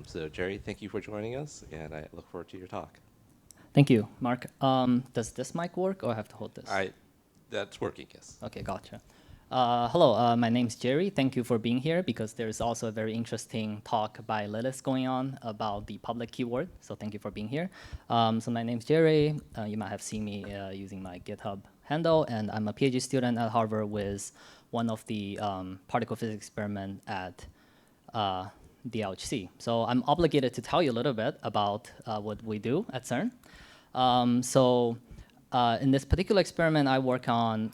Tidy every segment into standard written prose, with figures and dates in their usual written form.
So Jerry, thank you for joining us, and I look forward to your talk. Thank you, Mark. Does this mic work, or I have to hold this? That's working, yes. Okay, gotcha. Hello, my name's Jerry. Thank you for being here, because there's also a very interesting talk by Lilith going on about the public keyword. So thank you for being here. So my name's Jerry. You might have seen me using my GitHub handle, and I'm a PhD student at Harvard with one of the particle physics experiment at DLHC. So I'm obligated to tell you a little bit about what we do at CERN. In this particular experiment I work on,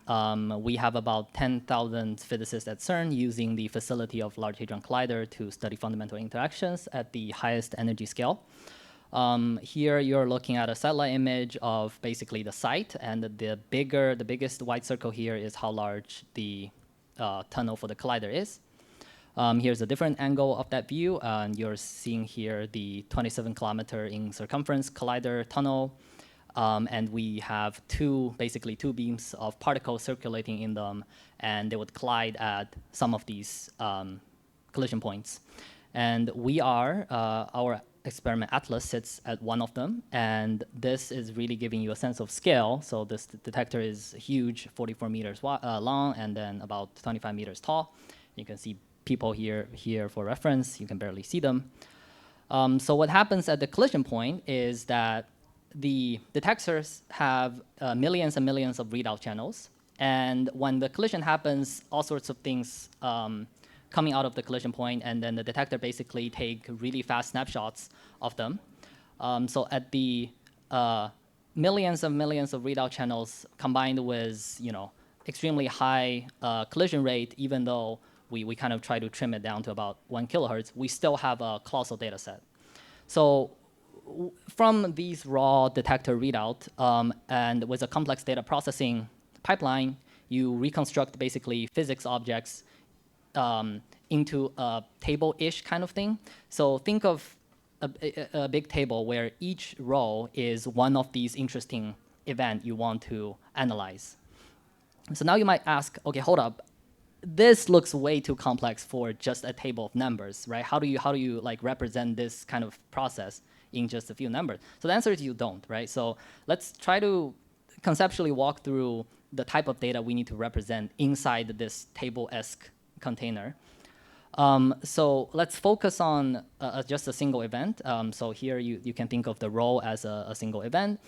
we have about 10,000 physicists at CERN using the facility of Large Hadron Collider to study fundamental interactions at the highest energy scale. Here you're looking at a satellite image of basically the site, and the biggest white circle here is how large the tunnel for the collider is. Here's a different angle of that view, and you're seeing here the 27-kilometer in circumference collider tunnel. And we have basically two beams of particles circulating in them, and they would collide at some of these collision points. And our experiment Atlas sits at one of them, and this is really giving you a sense of scale. So this detector is huge, 44 meters long, and then about 25 meters tall. You can see people here for reference. You can barely see them. So what happens at the collision point is that the detectors have millions and millions of readout channels. And when the collision happens, all sorts of things coming out of the collision point, and then the detector basically take really fast snapshots of them. So at the millions of readout channels combined with extremely high collision rate, even though we kind of try to trim it down to about 1 kilohertz, we still have a colossal data set. So from these raw detector readout, and with a complex data processing pipeline, you reconstruct basically physics objects into a table-ish kind of thing. So think of a big table where each row is one of these interesting events you want to analyze. So now you might ask, okay, hold up. This looks way too complex for just a table of numbers, right? How do you like represent this kind of process in just a few numbers? So the answer is you don't, right? So let's try to conceptually walk through the type of data we need to represent inside this table-esque container. So let's focus on just a single event. So here you can think of the row as a single event.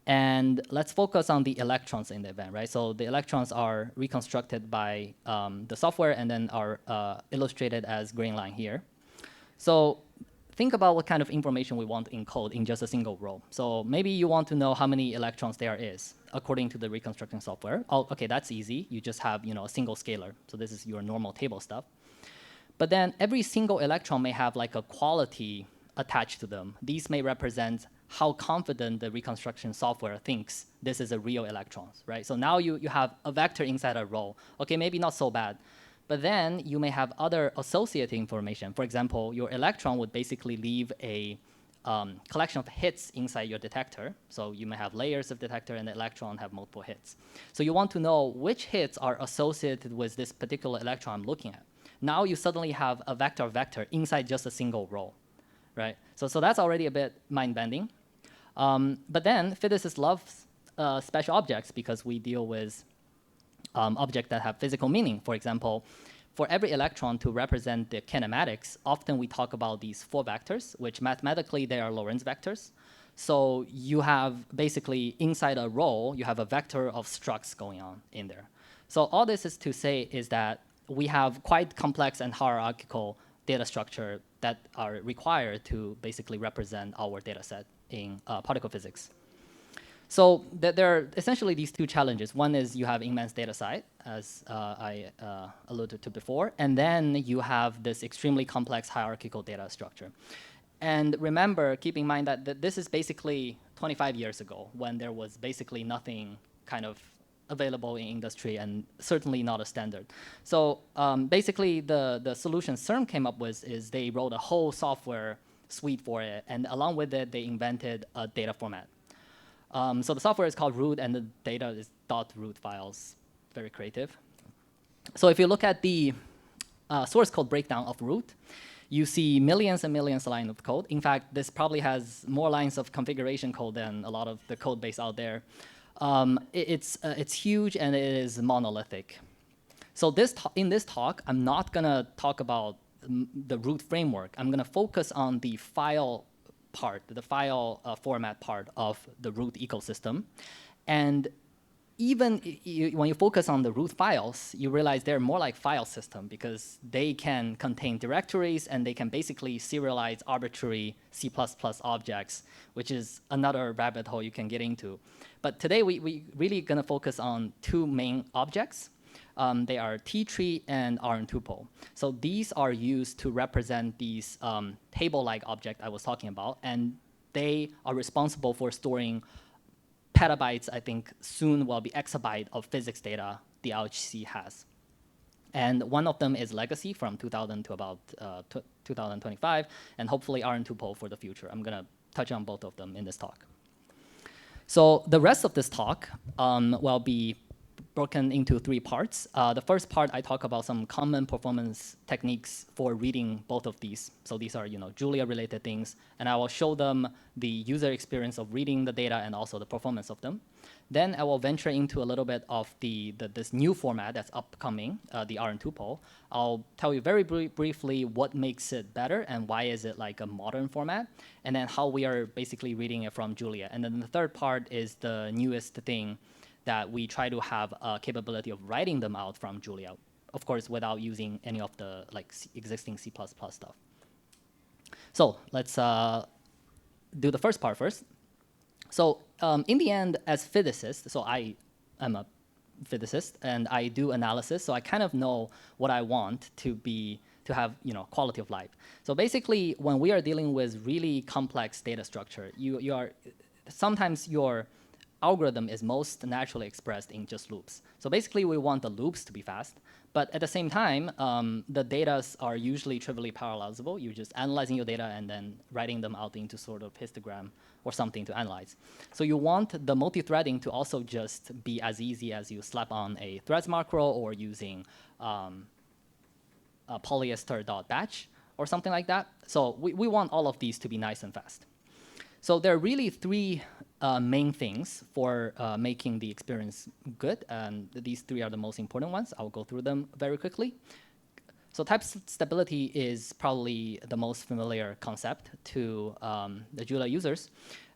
And let's focus on the electrons in the event, right? So the electrons are reconstructed by the software and then are illustrated as green line here. So think about what kind of information we want to encode in just a single row. So maybe you want to know how many electrons there is according to the reconstructing software. Oh, okay, that's easy. You just have a single scalar. So this is your normal table stuff. But then every single electron may have like a quality attached to them. These may represent how confident the reconstruction software thinks this is a real electron, right? So now you have a vector inside a row. Okay, maybe not so bad. But then you may have other associated information. For example, your electron would basically leave a collection of hits inside your detector. So you may have layers of detector, and the electron have multiple hits. So you want to know which hits are associated with this particular electron I'm looking at. Now you suddenly have a vector inside just a single row, right? So that's already a bit mind-bending. But then physicists love special objects because we deal with objects that have physical meaning. For example, for every electron to represent the kinematics, often we talk about these 4 vectors, which mathematically they are Lorentz vectors. So you have basically inside a row, you have a vector of structs going on in there. So all this is to say is that we have quite complex and hierarchical data structure that are required to basically represent our data set in particle physics. So there are essentially these 2 challenges. One is you have immense data size, as I alluded to before, and then you have this extremely complex hierarchical data structure. And remember, keep in mind that this is basically 25 years ago, when there was basically nothing kind of available in industry, and certainly not a standard. So basically the solution CERN came up with is they wrote a whole software suite for it, and along with it they invented a data format. So the software is called root, and the data is .root files. Very creative. So if you look at the source code breakdown of root, you see millions and millions of lines of code. In fact, this probably has more lines of configuration code than a lot of the code base out there. It's huge and it is monolithic. So in this talk, I'm not gonna talk about the root framework. I'm gonna focus on the file part, the file format part of the root ecosystem. And even when you focus on the root files, you realize they're more like file system because they can contain directories and they can basically serialize arbitrary C++ objects, which is another rabbit hole you can get into. But today we really gonna focus on two main objects. They are T-tree and RNTuple. So these are used to represent these table-like object I was talking about, and they are responsible for storing petabytes, I think soon will be exabyte of physics data the LHC has. And one of them is legacy from 2000 to about 2025, and hopefully RNTuple for the future. I'm gonna touch on both of them in this talk. So the rest of this talk will be broken into three parts. The first part, I talk about some common performance techniques for reading both of these. So these are, Julia-related things, and I will show them the user experience of reading the data and also the performance of them. Then I will venture into a little bit of this new format that's upcoming, the RNTuple. I'll tell you very briefly what makes it better and why is it like a modern format, and then how we are basically reading it from Julia. And then the third part is the newest thing that we try to have a capability of writing them out from Julia, of course, without using any of the existing C++ stuff. So let's do the first part first. So in the end, as physicists, so I am a physicist and I do analysis, so I kind of know what I want to have quality of life. So basically, when we are dealing with really complex data structure, sometimes your algorithm is most naturally expressed in just loops. So basically, we want the loops to be fast, but at the same time, the data are usually trivially parallelizable. You're just analyzing your data and then writing them out into sort of histogram or something to analyze. So you want the multi-threading to also just be as easy as you slap on a threads macro or using a polyester.batch or something like that. So we want all of these to be nice and fast. So there are really three main things for making the experience good, and these three are the most important ones. I'll go through them very quickly. So type stability is probably the most familiar concept to the Julia users.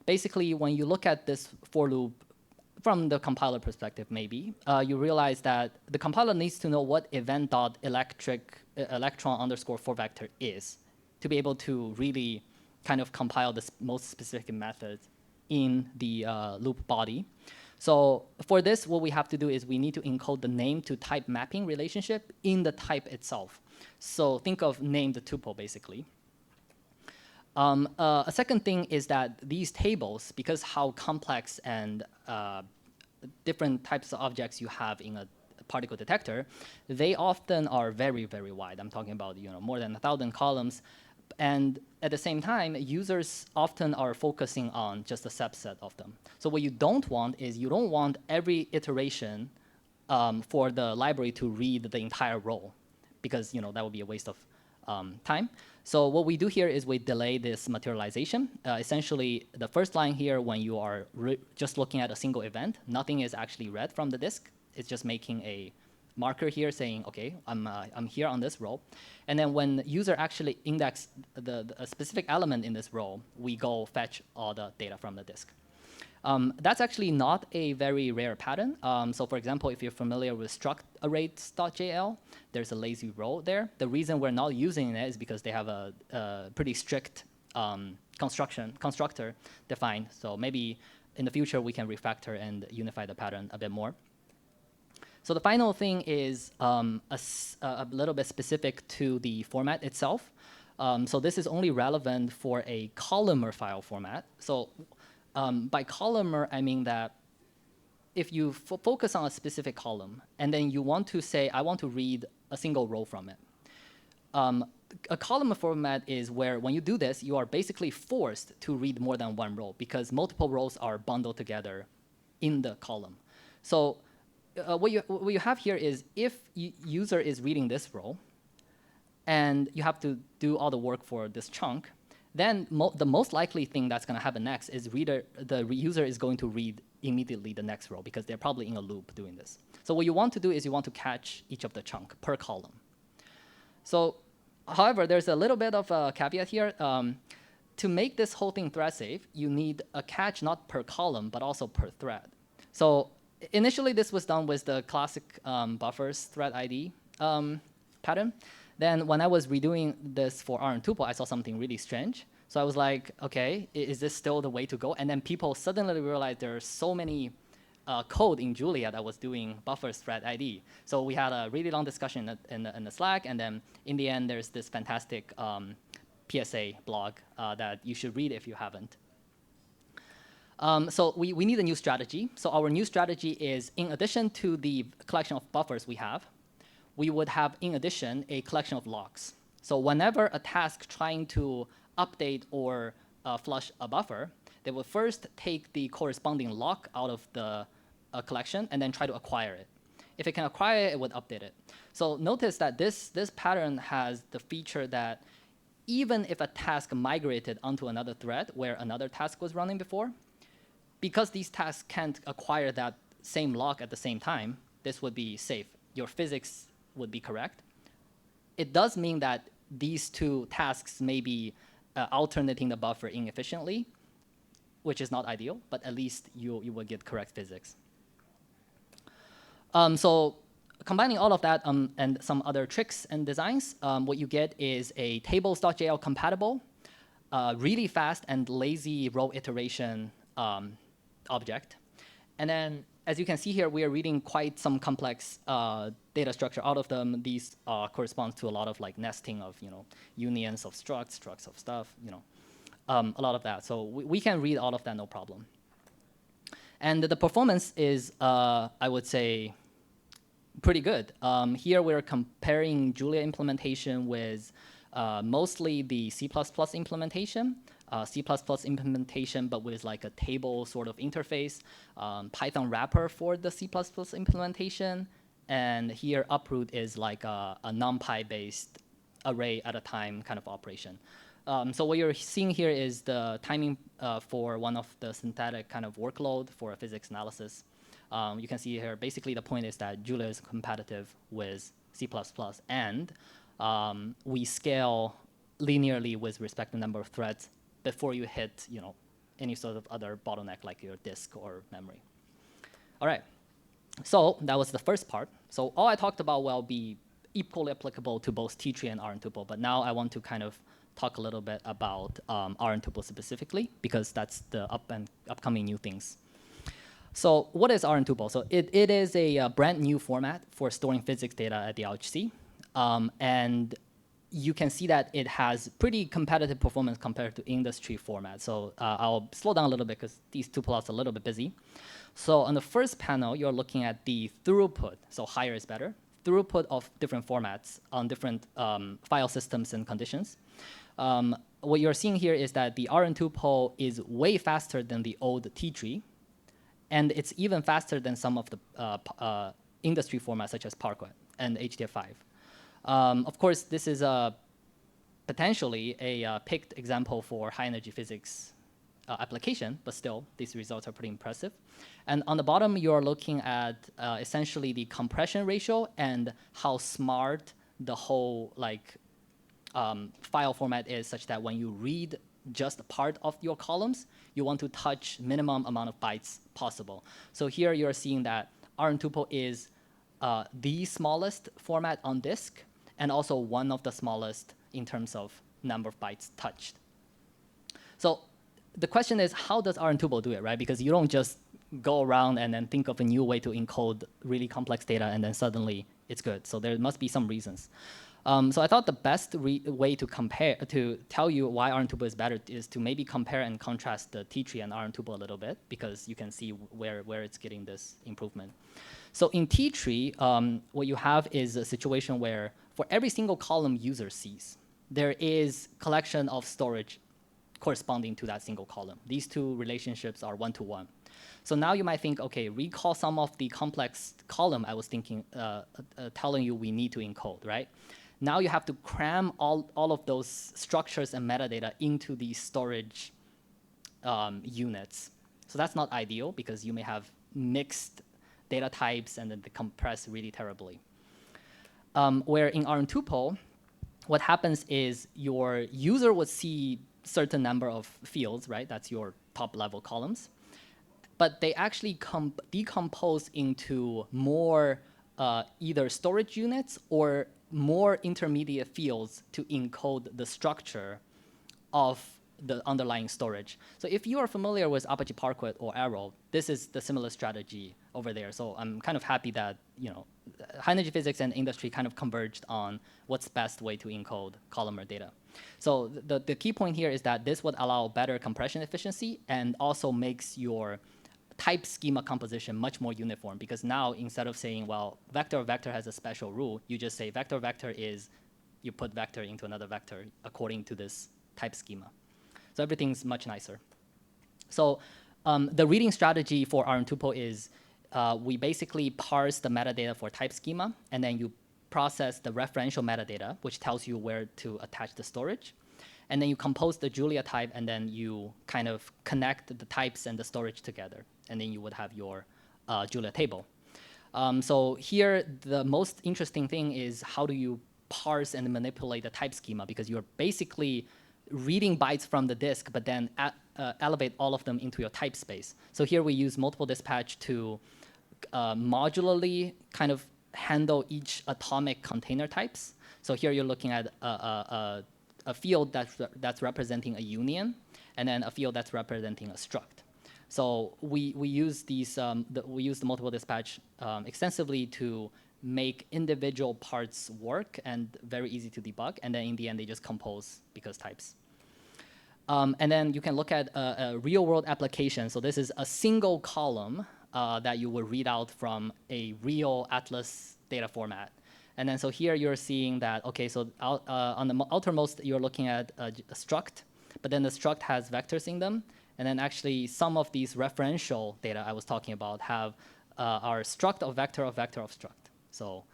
Basically, when you look at this for loop from the compiler perspective, maybe, you realize that the compiler needs to know what event.electron underscore for vector is to be able to really kind of compile the most specific methods in the loop body. So for this, what we have to do is we need to encode the name to type mapping relationship in the type itself. So think of named tuple, basically. A second thing is that these tables, because how complex and different types of objects you have in a particle detector, they often are very, very wide. I'm talking about more than 1,000 columns. And at the same time, users often are focusing on just a subset of them. So what you don't want is you don't want every iteration for the library to read the entire row, because that would be a waste of time. So what we do here is we delay this materialization. Essentially, the first line here, when you are just looking at a single event, nothing is actually read from the disk. It's just making a marker here saying, okay, I'm here on this row. And then when user actually index a specific element in this row, we go fetch all the data from the disk. That's actually not a very rare pattern. So for example, if you're familiar with struct_arrays.jl, there's a lazy row there. The reason we're not using it is because they have a pretty strict constructor defined. So maybe in the future, we can refactor and unify the pattern a bit more. So the final thing is a little bit specific to the format itself. So this is only relevant for a columnar file format. So by columnar, I mean that if you focus on a specific column, and then you want to say, I want to read a single row from it. A columnar format is where, when you do this, you are basically forced to read more than one row, because multiple rows are bundled together in the column. So what you have here is, if user is reading this row, and you have to do all the work for this chunk, then the most likely thing that's going to happen next is the user is going to read immediately the next row because they're probably in a loop doing this. So what you want to do is you want to catch each of the chunk per column. So, however, there's a little bit of a caveat here. To make this whole thing thread safe, you need a catch not per column, but also per thread. So initially, this was done with the classic buffers thread ID pattern. Then when I was redoing this for RNTuple, I saw something really strange. So I was like, OK, is this still the way to go? And then people suddenly realized there are so many code in Julia that was doing buffers thread ID. So we had a really long discussion in the Slack. And then in the end, there's this fantastic PSA blog that you should read if you haven't. So we need a new strategy. So our new strategy is, in addition to the collection of buffers we have, we would have, in addition, a collection of locks. So whenever a task trying to update or flush a buffer, they will first take the corresponding lock out of the collection and then try to acquire it. If it can acquire it, it would update it. So notice that this pattern has the feature that even if a task migrated onto another thread where another task was running before, because these tasks can't acquire that same lock at the same time, this would be safe. Your physics would be correct. It does mean that these two tasks may be alternating the buffer inefficiently, which is not ideal, but at least you will get correct physics. So combining all of that and some other tricks and designs, what you get is a tables.jl compatible, really fast and lazy row iteration object. And then, as you can see here, we are reading quite some complex data structure out of them. These corresponds to a lot of like nesting of unions of structs of stuff, a lot of that. So we can read all of that no problem. And the performance is, I would say, pretty good. Here we're comparing Julia implementation with mostly the C++ implementation. C++ implementation, but with like a table sort of interface, Python wrapper for the C++ implementation, and here UnROOT is like a NumPy-based array at a time kind of operation. So what you're seeing here is the timing for one of the synthetic kind of workload for a physics analysis. You can see here, basically the point is that Julia is competitive with C++, and we scale linearly with respect to the number of threads before you hit any sort of other bottleneck like your disk or memory. All right, so that was the first part. So all I talked about will be equally applicable to both T-tree and RNTuple, but now I want to kind of talk a little bit about RNTuple specifically, because that's the upcoming new things. So what is RNTuple? So it is a brand new format for storing physics data at the LHC. And you can see that it has pretty competitive performance compared to industry formats. So I'll slow down a little bit because these two plots are a little bit busy. So on the first panel, you're looking at the throughput. So higher is better. Throughput of different formats on different file systems and conditions. What you're seeing here is that the RNTuple is way faster than the old T-tree. And it's even faster than some of the industry formats such as Parquet and HDF5. Of course, this is potentially a picked example for high-energy physics application, but still, these results are pretty impressive. And on the bottom, you're looking at essentially the compression ratio and how smart the whole file format is, such that when you read just a part of your columns, you want to touch minimum amount of bytes possible. So here you're seeing that RNTuple is the smallest format on disk, and also one of the smallest in terms of number of bytes touched. So the question is, how does RNTuple do it, right? Because you don't just go around and then think of a new way to encode really complex data and then suddenly it's good. So there must be some reasons. So I thought the best way to tell you why RNTuple is better is to maybe compare and contrast the T-tree and RNTuple a little bit, because you can see where it's getting this improvement. So in T-tree, what you have is a situation where for every single column user sees, there is collection of storage corresponding to that single column. These two relationships are one-to-one. So now you might think, okay, recall some of the complex column I was thinking, telling you we need to encode, right? now you have to cram all of those structures and metadata into these storage units. So that's not ideal because you may have mixed data types and then they compress really terribly. Where in RNTuple, what happens is your user would see certain number of fields, right? That's your top level columns. But they actually decompose into more either storage units or more intermediate fields to encode the structure of the underlying storage. So if you are familiar with Apache Parquet or Arrow, this is the similar strategy over there. So I'm kind of happy that high energy physics and industry kind of converged on what's best way to encode columnar data. So the key point here is that this would allow better compression efficiency and also makes your type schema composition much more uniform, because now instead of saying, well, vector has a special rule, you just say vector is, you put vector into another vector according to this type schema. So everything's much nicer. So the reading strategy for RNTuple is we basically parse the metadata for type schema, and then you process the referential metadata, which tells you where to attach the storage. And then you compose the Julia type, and then you kind of connect the types and the storage together. And then you would have your Julia table. So here, the most interesting thing is how do you parse and manipulate the type schema, because you're basically reading bytes from the disk, but then elevate all of them into your type space. So here we use multiple dispatch to modularly kind of handle each atomic container types. So here you're looking at a field that's representing a union, and then a field that's representing a struct. So we use these we use the multiple dispatch extensively to make individual parts work and very easy to debug. And then in the end, they just compose because types. And then you can look at a real world application. So this is a single column that you will read out from a real Atlas data format. And then so here you're seeing that, okay, so on the outermost, you're looking at a struct, but then the struct has vectors in them. And then actually some of these referential data I was talking about have our struct of vector of vector of struct. So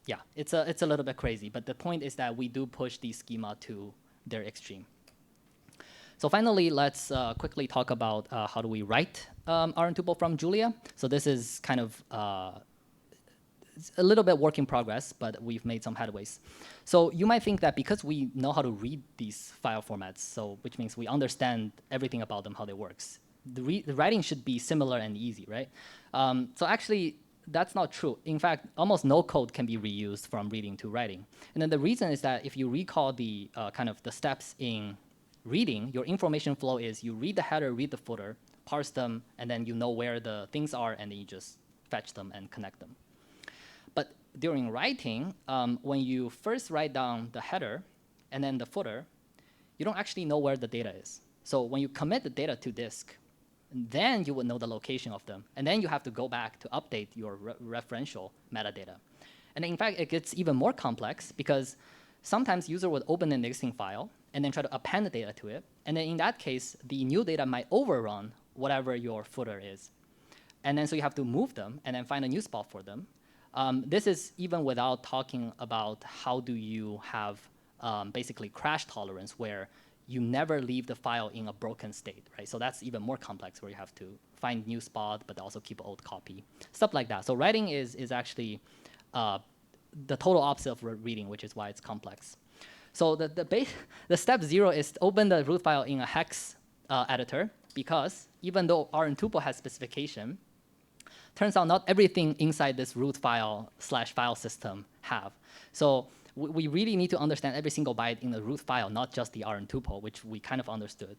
yeah, it's a little bit crazy, but the point is that we do push these schema to their extreme. So finally, let's quickly talk about how do we write RNTuple from Julia. So this is kind of it's a little bit work in progress, but we've made some headways. So you might think that because we know how to read these file formats, so which means we understand everything about them, how they works, the writing should be similar and easy, right? So actually, that's not true. In fact, almost no code can be reused from reading to writing. And then the reason is that if you recall the kind of the steps in reading, your information flow is you read the header, read the footer, parse them, and then you know where the things are, and then you just fetch them and connect them. But during writing, when you first write down the header and then the footer, you don't actually know where the data is. So when you commit the data to disk, then you would know the location of them. And then you have to go back to update your referential metadata. And in fact, it gets even more complex because sometimes user would open an existing file and then try to append the data to it. And then in that case, the new data might overrun whatever your footer is. And then so you have to move them and then find a new spot for them. This is even without talking about how do you have basically crash tolerance where you never leave the file in a broken state, right? So that's even more complex where you have to find new spot, but also keep an old copy, stuff like that. So writing is actually the total opposite of reading, which is why it's complex. So the step 0 is to open the root file in a hex editor, because even though RNTuple has specification, turns out not everything inside this root file / file system have. So we really need to understand every single byte in the root file, not just the RNTuple, which we kind of understood.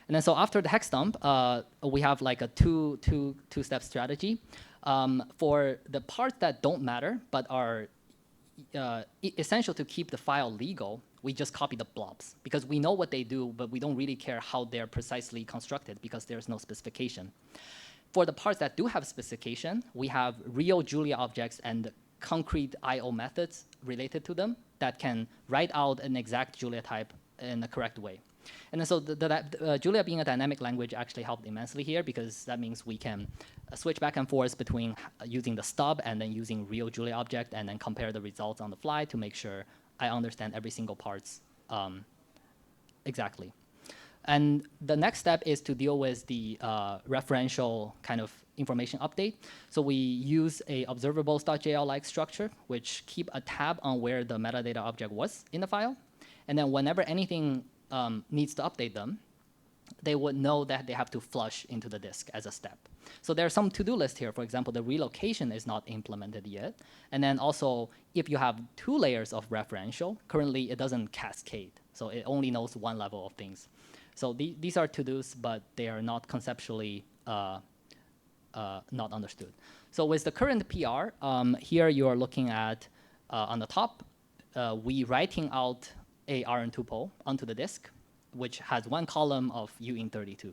And then so after the hex dump, we have like a two-step strategy. For the parts that don't matter but are essential to keep the file legal, we just copy the blobs because we know what they do, but we don't really care how they're precisely constructed because there's no specification. For the parts that do have specification, we have real Julia objects and concrete I/O methods related to them that can write out an exact Julia type in the correct way. And then so Julia being a dynamic language actually helped immensely here because that means we can switch back and forth between using the stub and then using real Julia object and then compare the results on the fly to make sure I understand every single parts exactly. And the next step is to deal with the referential kind of information update. So we use a observables.jl-like structure, which keep a tab on where the metadata object was in the file. And then whenever anything needs to update them, they would know that they have to flush into the disk as a step. So there's some to-do list here. For example, the relocation is not implemented yet. And then also, if you have 2 layers of referential, currently it doesn't cascade. So it only knows one level of things. So these are to-dos, but they are not conceptually not understood. So with the current PR, here you are looking at, on the top, we writing out a RNTuple onto the disk, which has 1 column of UIN32.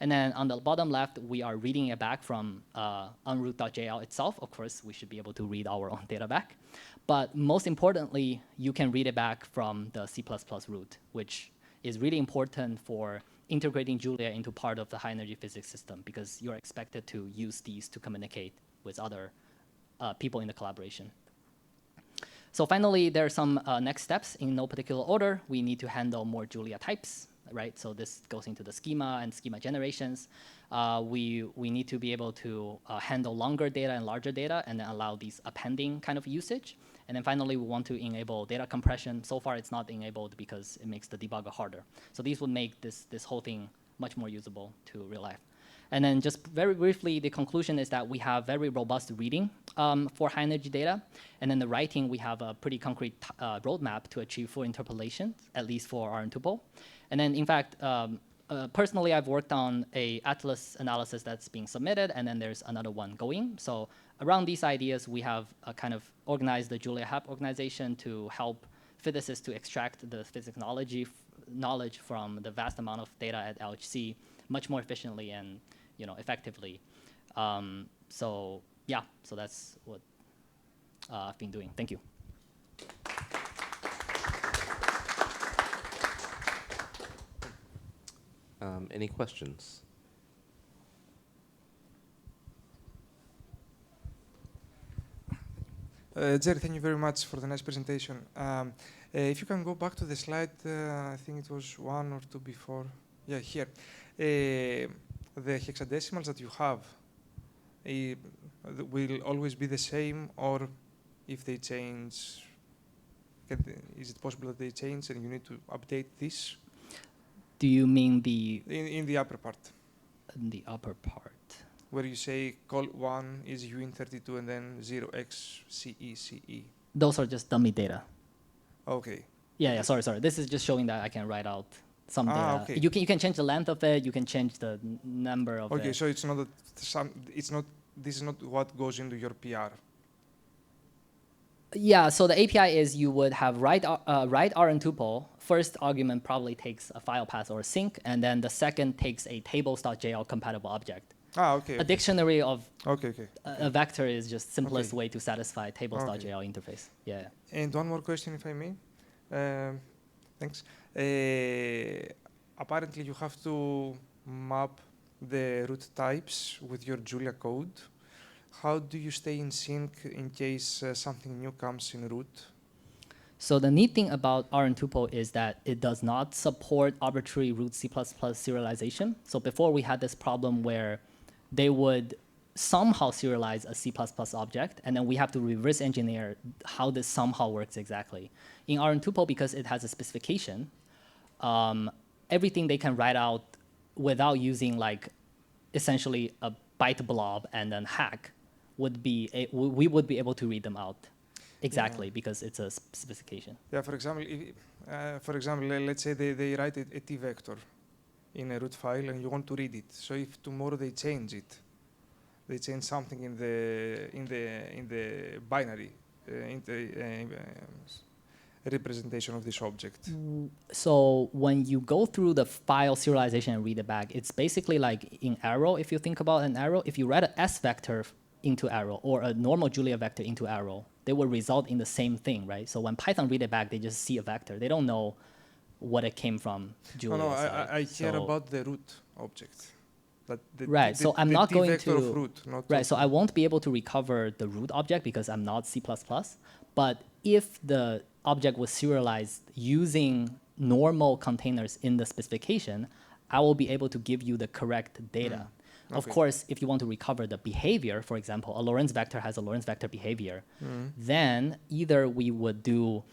And then on the bottom left, we are reading it back from UnROOT.jl itself. Of course, we should be able to read our own data back. But most importantly, you can read it back from the C++ root, which is really important for integrating Julia into part of the high energy physics system, because you're expected to use these to communicate with other people in the collaboration. So finally, there are some next steps in no particular order. We need to handle more Julia types, right? So this goes into the schema and schema generations. We need to be able to handle longer data and larger data and then allow these appending kind of usage. And then finally, we want to enable data compression. So far, it's not enabled because it makes the debugger harder. So these would make this whole thing much more usable to real life. And then just very briefly, the conclusion is that we have very robust reading for high energy data. And then the writing, we have a pretty concrete roadmap to achieve full interpolation, at least for RNTuple. And then in fact, personally, I've worked on a atlas analysis that's being submitted, and then there's another one going. So around these ideas, we have kind of organized the Julia HAP organization to help physicists to extract the physics knowledge from the vast amount of data at LHC much more efficiently and effectively. So yeah, so that's what I've been doing. Thank you. Any questions? Jerry, thank you very much for the nice presentation. If you can go back to the slide, I think it was 1 or 2 before. Yeah, here. The hexadecimals that you have will always be the same, or if they change, is it possible that they change and you need to update this? Do you mean the... In the upper part. In the upper part. Where you say call 1 is UIN32 and then 0xCECE. Those are just dummy data. Okay. Yeah, sorry. This is just showing that I can write out some data. Okay. You can change the length of it. You can change the number of it. Okay, so it's not that this is not what goes into your PR. Yeah, so the API is you would have write RNTuple. First argument probably takes a file path or a sync, and then the second takes a tables.jl compatible object. Okay. A dictionary of Okay. a vector is just simplest way to satisfy tables.jl interface. Yeah. And one more question, if I may. Thanks. Apparently, you have to map the root types with your Julia code. How do you stay in sync in case something new comes in root? So the neat thing about RNTuple is that it does not support arbitrary root C++ serialization. So before we had this problem where they would somehow serialize a C++ object, and then we have to reverse engineer how this somehow works exactly. In RNTuple, because it has a specification, everything they can write out without using like essentially a byte blob and then hack would be, we would be able to read them out exactly because it's a specification. Yeah, for example, let's say they write a T vector in a root file and you want to read it. So if tomorrow they change it, they change something in the binary, representation of this object. So when you go through the file serialization and read it back, it's basically like in arrow. If you think about an arrow, if you write an S vector into arrow or a normal Julia vector into arrow, they will result in the same thing, right? So when Python read it back, they just see a vector. They don't know what it came from Julia. No, I care about the root object. Right, so I'm not going to, root, right, so I won't be able to recover the root object because I'm not C++, but if the object was serialized using normal containers in the specification, I will be able to give you the correct data. Of Okay. course, if you want to recover the behavior, for example, a Lorentz vector has a Lorentz vector behavior, then either we would do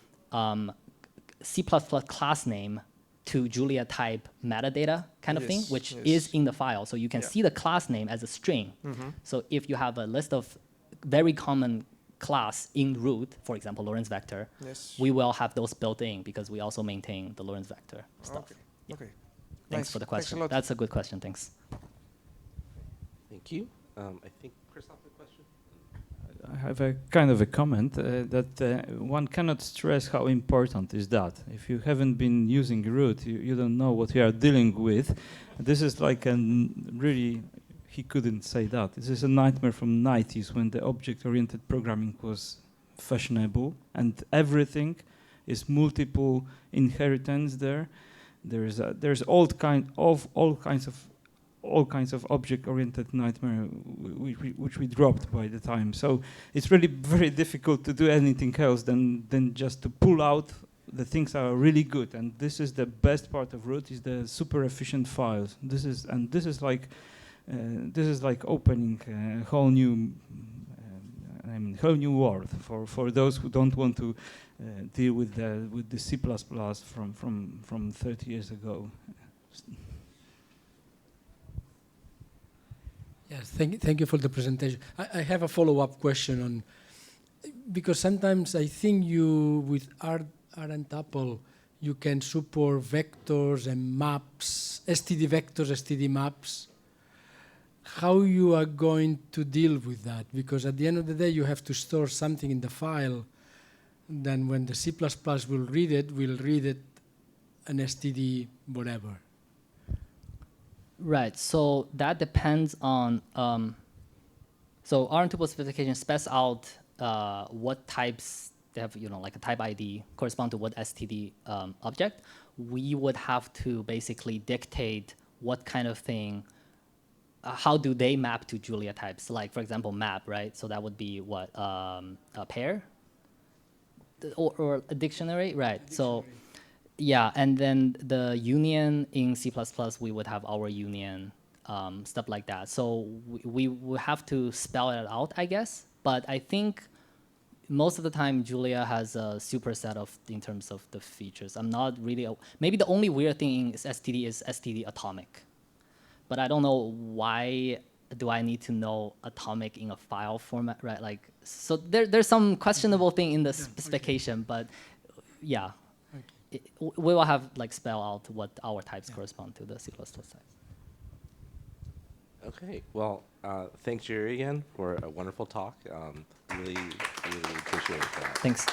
C++ class name to Julia type metadata kind of thing, Yes, which yes. is in the file. So you can Yeah. see the class name as a string. So if you have a list of very common class in root, for example, Lorentz vector, Yes. we will have those built in because we also maintain the Lorentz vector stuff. Okay. Okay. Thanks Nice. for the Thanks a question. lot. That's a good question. Thanks. Thank you. I think Christoph had a question. I have a kind of a comment that one cannot stress how important is that. If you haven't been using root, you don't know what you are dealing with. This is like a really, he couldn't say that. This is a nightmare from 90s when the object-oriented programming was fashionable and everything is multiple inheritance there. There's all kinds of object-oriented nightmare which we dropped by the time. So it's really very difficult to do anything else than just to pull out the things that are really good. And this is the best part of root, is the super efficient files. This is like opening a whole new whole new world for those who don't want to deal with the C++ from 30 years ago. Yes, thank you for the presentation. I have a follow-up question on, because sometimes I think you, with RNTuple, you can support vectors and maps, STD vectors, STD maps. How you are going to deal with that? Because at the end of the day, you have to store something in the file. Then when the C++ will read it an STD whatever. Right. So that depends on. So RNTuple specification specs out what types they have. Like a type ID correspond to what STD object. We would have to basically dictate what kind of thing. How do they map to Julia types? Like, for example, map, right? So that would be what, a pair? Or a dictionary, right? So, yeah, and then the union in C++, we would have our union, stuff like that. So we would have to spell it out, I guess. But I think most of the time, Julia has a superset in terms of the features. I'm not really, maybe the only weird thing in STD is STD atomic. But I don't know why do I need to know atomic in a file format, right? Like, so there's some questionable thing in the specification, but yeah, we will have like spell out what our types correspond to the C++ types. Okay. Well, thanks, Jerry, again for a wonderful talk. Really appreciate that. Thanks.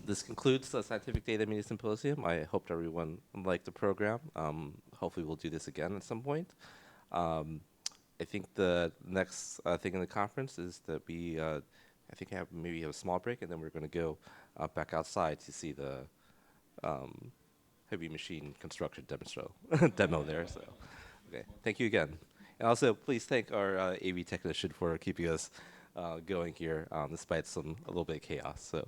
This concludes the Scientific Data Media Symposium. I hope everyone liked the program. Hopefully we'll do this again at some point. I think the next thing in the conference is that we, I think maybe have a small break, and then we're going to go back outside to see the heavy machine construction demo there. So, okay, thank you again. And also, please thank our AV technician for keeping us going here, despite a little bit of chaos. So.